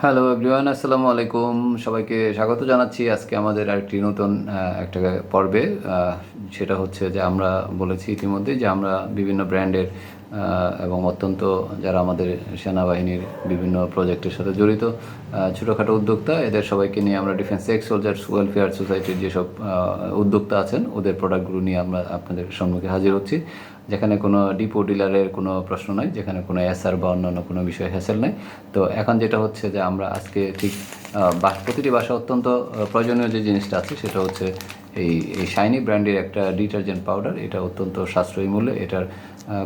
Hello everyone, আসসালামু আলাইকুম। সবাইকে স্বাগত জানাচ্ছি আজকে আমাদের আরেকটি নতুন একটা পর্বে। সেটা হচ্ছে যে আমরা বলেছি ইতিমধ্যে যে আমরা বিভিন্ন ব্র্যান্ডের এবং অত্যন্ত যারা আমাদের সেনাবাহিনীর বিভিন্ন প্রজেক্টের সাথে জড়িত ছোটোখাটো উদ্যোক্তা, এদের সবাইকে নিয়ে আমরা ডিফেন্স এক্স সোলজার্স ওয়েলফেয়ার সোসাইটির যেসব উদ্যোক্তা আছেন ওদের প্রোডাক্টগুলো নিয়ে আমরা আপনাদের সম্মুখে হাজির হচ্ছি। যেখানে কোনো ডিপো ডিলারের কোনো প্রশ্ন নাই, যেখানে কোনো এসআর বা অন্যান্য কোনো বিষয় হ্যাসেল নাই। তো এখন যেটা হচ্ছে যে আমরা আজকে ঠিক প্রতিটি বাসা অত্যন্ত প্রয়োজনীয় যে জিনিসটা আছে সেটা হচ্ছে এই এই শাইনি ব্র্যান্ডের একটা ডিটারজেন্ট পাউডার। এটা অত্যন্ত সাশ্রয়ী মূল্যে, এটার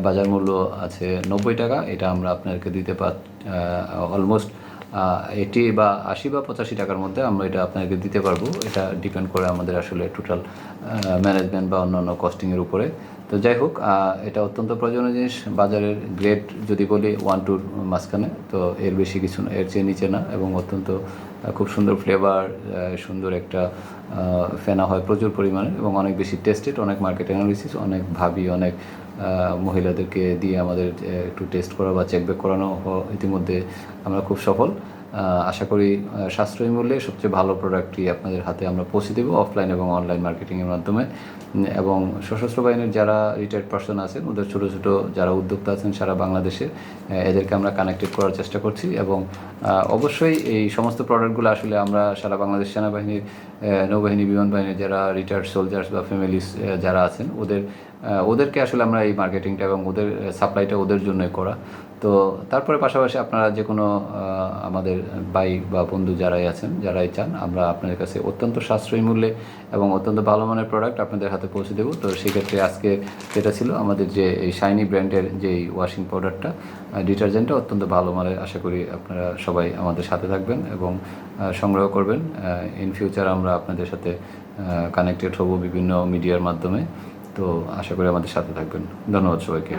বাজার মূল্য আছে 90 টাকা। এটা আমরা আপনাদেরকে দিতে অলমোস্ট 80 বা 80 বা 85 টাকার মধ্যে আমরা এটা আপনাদেরকে দিতে পারবো। এটা ডিপেন্ড করে আমাদের আসলে টোটাল ম্যানেজমেন্ট বা অন্যান্য কস্টিংয়ের উপরে। তো যাই হোক, এটা অত্যন্ত প্রয়োজনীয় জিনিস। বাজারের গ্রেড যদি বলি 1-2 মাঝখানে, তো এর বেশি কিছু না, এর চেয়ে নিচে না। এবং অত্যন্ত খুব সুন্দর ফ্লেভার, সুন্দর একটা ফেনা হয় প্রচুর পরিমাণে এবং অনেক বেশি টেস্টেড। অনেক মার্কেট অ্যানালিসিস, অনেক ভাবি, অনেক মহিলাদেরকে দিয়ে আমাদের একটু টেস্ট করা বা চেকব্যাক করানো ইতিমধ্যে আমরা খুব সফল। আশা করি সাশ্রয়ী মূল্যে সবচেয়ে ভালো প্রোডাক্টটি আপনাদের হাতে আমরা পৌঁছে দেবো অফলাইন এবং অনলাইন মার্কেটিংয়ের মাধ্যমে। এবং সশস্ত্র বাহিনীর যারা রিটায়ার্ড পার্সন আছেন, ওদের ছোটো ছোটো যারা উদ্যোক্তা আছেন সারা বাংলাদেশে, এদেরকে আমরা কানেক্টেড করার চেষ্টা করছি। এবং অবশ্যই এই সমস্ত প্রোডাক্টগুলো আসলে আমরা সারা বাংলাদেশ সেনাবাহিনীর, নৌবাহিনী, বিমান বাহিনীর যারা রিটায়ার্ড সোলজার্স বা ফ্যামিলিস যারা আছেন ওদেরকে আসলে আমরা এই মার্কেটিংটা এবং ওদের সাপ্লাইটা ওদের জন্যই করা। তো তারপরে পাশাপাশি আপনারা যে কোনো আমাদের ভাই বা বন্ধু যারাই আছেন, যারাই চান, আমরা আপনাদের কাছে অত্যন্ত সাশ্রয়ী মূল্যে এবং অত্যন্ত ভালো মানের প্রোডাক্ট আপনাদের হাতে পৌঁছে দেবো। তো সেক্ষেত্রে আজকে যেটা ছিল আমাদের যে এই শাইনি ব্র্যান্ডের যে ওয়াশিং পাউডারটা, ডিটারজেন্টটা অত্যন্ত ভালো মানের। আশা করি আপনারা সবাই আমাদের সাথে থাকবেন এবং সংগ্রহ করবেন। ইন ফিউচার আমরা আপনাদের সাথে কানেক্টেড হব বিভিন্ন মিডিয়ার মাধ্যমে। তো আশা করি আমাদের সাথে থাকবেন। ধন্যবাদ সবাইকে।